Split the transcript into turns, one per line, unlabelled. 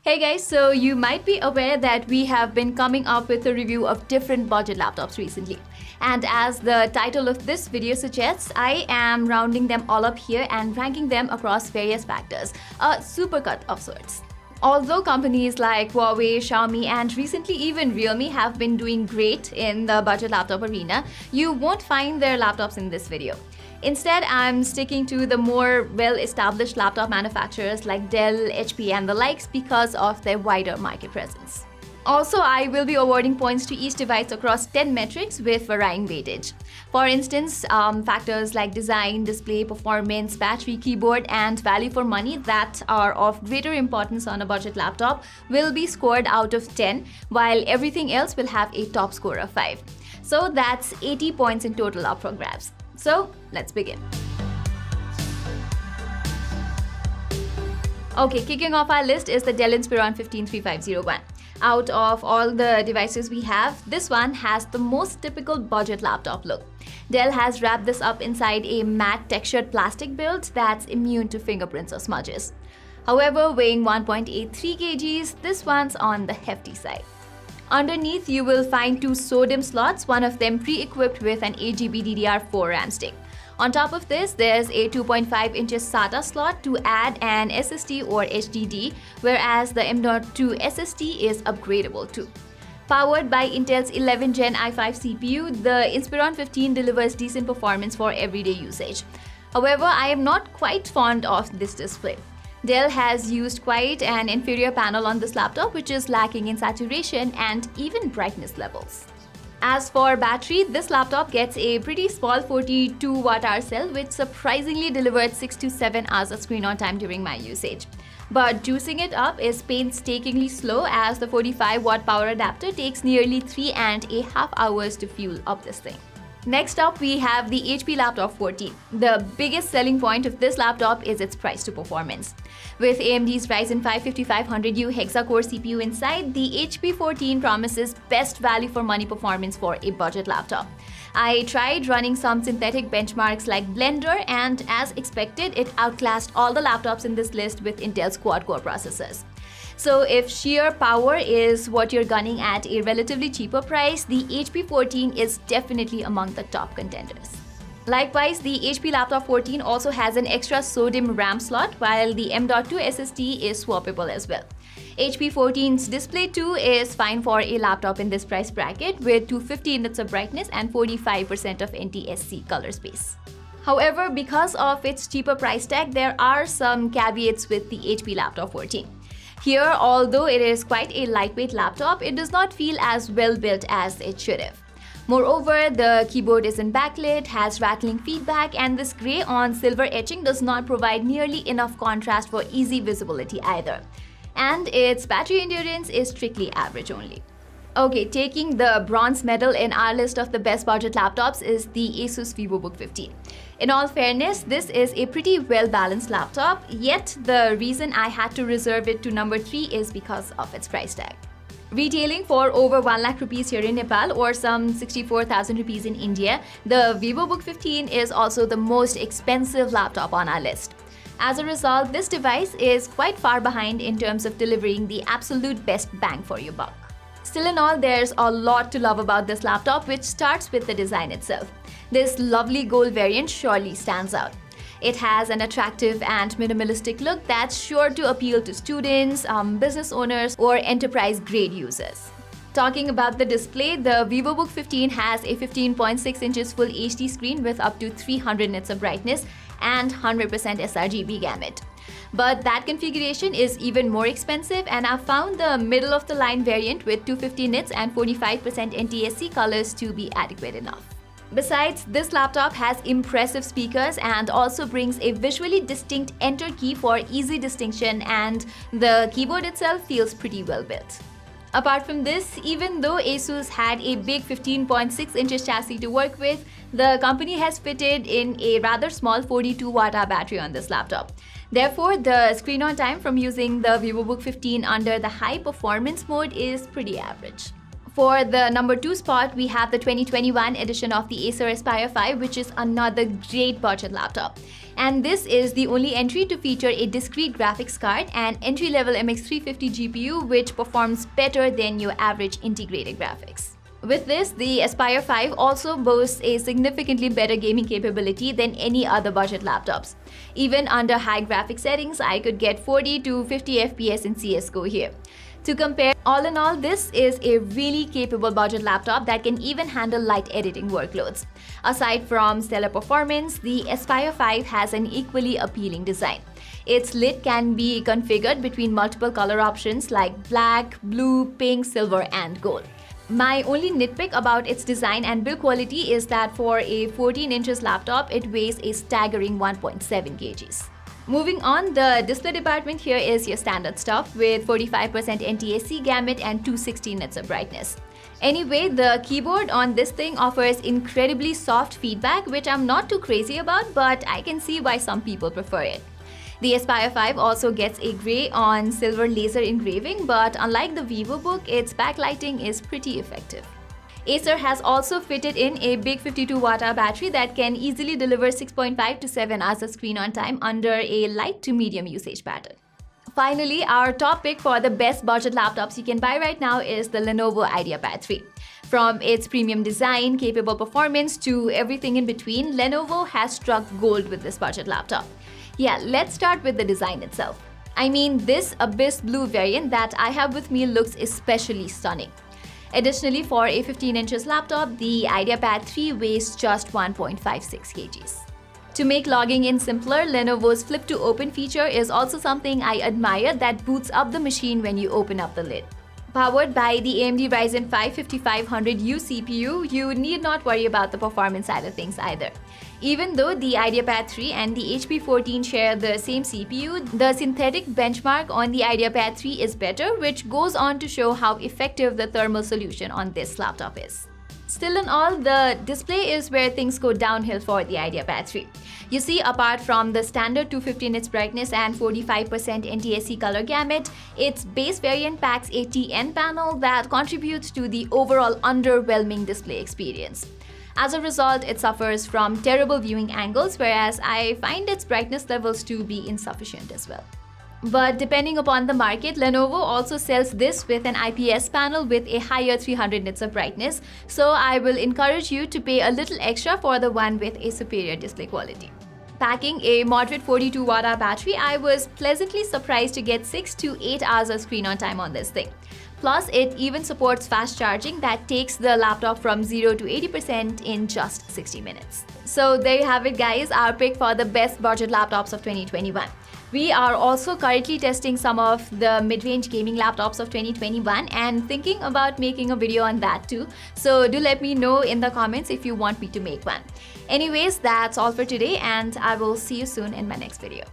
Hey guys, so you might be aware that we have been coming up with a review of different budget laptops recently. And as the title of this video suggests, I am rounding them all up here and ranking them across various factors, a supercut of sorts. Although companies like Huawei, Xiaomi, and recently even Realme have been doing great in the budget laptop arena, you won't find their laptops in this video. Instead, I'm sticking to the more well-established laptop manufacturers like Dell, HP, and the likes because of their wider market presence. Also, I will be awarding points to each device across 10 metrics with varying weightage. For instance, factors like design, display, performance, battery, keyboard, and value for money that are of greater importance on a budget laptop will be scored out of 10, while everything else will have a top score of 5. So that's 80 points in total up for grabs. So let's begin. Okay, kicking off our list is the Dell Inspiron 153501. Out of all the devices we have, this one has the most typical budget laptop look. Dell has wrapped this up inside a matte textured plastic build that's immune to fingerprints or smudges. However, weighing 1.83 kgs, this one's on the hefty side. Underneath, you will find two SODIMM slots, one of them pre-equipped with an 8GB DDR4 RAM stick. On top of this, there's a 2.5 inches SATA slot to add an SSD or HDD, whereas the M.2 SSD is upgradable too. Powered by Intel's 11th Gen i5 CPU, the Inspiron 15 delivers decent performance for everyday usage. However, I am not quite fond of this display. Dell has used quite an inferior panel on this laptop, which is lacking in saturation and even brightness levels. As for battery, this laptop gets a pretty small 42 Wh cell, which surprisingly delivered 6 to 7 hours of screen on time during my usage. But juicing it up is painstakingly slow, as the 45 watt power adapter takes nearly 3.5 hours to fuel up this thing. Next up, we have the HP Laptop 14. The biggest selling point of this laptop is its price to performance. With AMD's Ryzen 5 5500U hexa-core CPU inside, the HP 14 promises best value for money performance for a budget laptop. I tried running some synthetic benchmarks like Blender, and as expected, it outclassed all the laptops in this list with Intel's quad-core processors. So if sheer power is what you're gunning at a relatively cheaper price, the HP 14 is definitely among the top contenders. Likewise, the HP Laptop 14 also has an extra SODIMM RAM slot, while the M.2 SSD is swappable as well. HP 14's display too is fine for a laptop in this price bracket, with 250 nits of brightness and 45% of NTSC color space. However, because of its cheaper price tag, there are some caveats with the HP Laptop 14. Here, although it is quite a lightweight laptop, it does not feel as well built as it should have. Moreover, the keyboard isn't backlit, has rattling feedback, and this grey on silver etching does not provide nearly enough contrast for easy visibility either. And its battery endurance is strictly average only. Okay, taking the bronze medal in our list of the best budget laptops is the Asus VivoBook 15. In all fairness, this is a pretty well-balanced laptop, yet the reason I had to reserve it to number 3 is because of its price tag. Retailing for over 1 lakh rupees here in Nepal or some 64,000 rupees in India, the VivoBook 15 is also the most expensive laptop on our list. As a result, this device is quite far behind in terms of delivering the absolute best bang for your buck. Still in all, there's a lot to love about this laptop, which starts with the design itself. This lovely gold variant surely stands out. It has an attractive and minimalistic look that's sure to appeal to students, business owners, or enterprise-grade users. Talking about the display, the VivoBook 15 has a 15.6 inches Full HD screen with up to 300 nits of brightness and 100% sRGB gamut. But that configuration is even more expensive, and I've found the middle-of-the-line variant with 250 nits and 45% NTSC colors to be adequate enough. Besides, this laptop has impressive speakers and also brings a visually distinct enter key for easy distinction, and the keyboard itself feels pretty well built. Apart from this, even though Asus had a big 15.6 inches chassis to work with, the company has fitted in a rather small 42 Wh battery on this laptop. Therefore, the screen on time from using the VivoBook 15 under the high performance mode is pretty average. For the number 2 spot, we have the 2021 edition of the Acer Aspire 5, which is another great budget laptop. And this is the only entry to feature a discrete graphics card and entry-level MX350 GPU, which performs better than your average integrated graphics. With this, the Aspire 5 also boasts a significantly better gaming capability than any other budget laptops. Even under high graphic settings, I could get 40 to 50 FPS in CSGO here. To compare, all in all, this is a really capable budget laptop that can even handle light editing workloads. Aside from stellar performance, the Aspire 5 has an equally appealing design. Its lid can be configured between multiple color options like black, blue, pink, silver, and gold. My only nitpick about its design and build quality is that for a 14 inches laptop, it weighs a staggering 1.7 kgs. Moving on, the display department here is your standard stuff with 45% NTSC gamut and 260 nits of brightness. Anyway, the keyboard on this thing offers incredibly soft feedback, which I'm not too crazy about, but I can see why some people prefer it. The Aspire 5 also gets a grey on silver laser engraving, but unlike the VivoBook, its backlighting is pretty effective. Acer has also fitted in a big 52-watt-hour battery that can easily deliver 6.5 to 7 hours of screen on time under a light to medium usage pattern. Finally, our top pick for the best budget laptops you can buy right now is the Lenovo IdeaPad 3. From its premium design, capable performance to everything in between, Lenovo has struck gold with this budget laptop. Yeah, let's start with the design itself. I mean, this Abyss Blue variant that I have with me looks especially stunning. Additionally, for a 15 inches laptop, the IdeaPad 3 weighs just 1.56 kgs. To make logging in simpler, Lenovo's Flip to Open feature is also something I admire that boots up the machine when you open up the lid. Powered by the AMD Ryzen 5 5500U CPU, you need not worry about the performance side of things either. Even though the IdeaPad 3 and the HP 14 share the same CPU, the synthetic benchmark on the IdeaPad 3 is better, which goes on to show how effective the thermal solution on this laptop is. Still in all, the display is where things go downhill for the IdeaPad 3. You see, apart from the standard 250 nits brightness and 45% NTSC color gamut, its base variant packs a TN panel that contributes to the overall underwhelming display experience. As a result, it suffers from terrible viewing angles, whereas I find its brightness levels to be insufficient as well. But depending upon the market, Lenovo also sells this with an IPS panel with a higher 300 nits of brightness, so I will encourage you to pay a little extra for the one with a superior display quality. Packing a moderate 42-watt-hour battery, I was pleasantly surprised to get 6 to 8 hours of screen on time on this thing. Plus, it even supports fast charging that takes the laptop from 0 to 80% in just 60 minutes. So there you have it, guys, our pick for the best budget laptops of 2021. We are also currently testing some of the mid-range gaming laptops of 2021 and thinking about making a video on that too. So do let me know in the comments if you want me to make one. Anyways, that's all for today, and I will see you soon in my next video.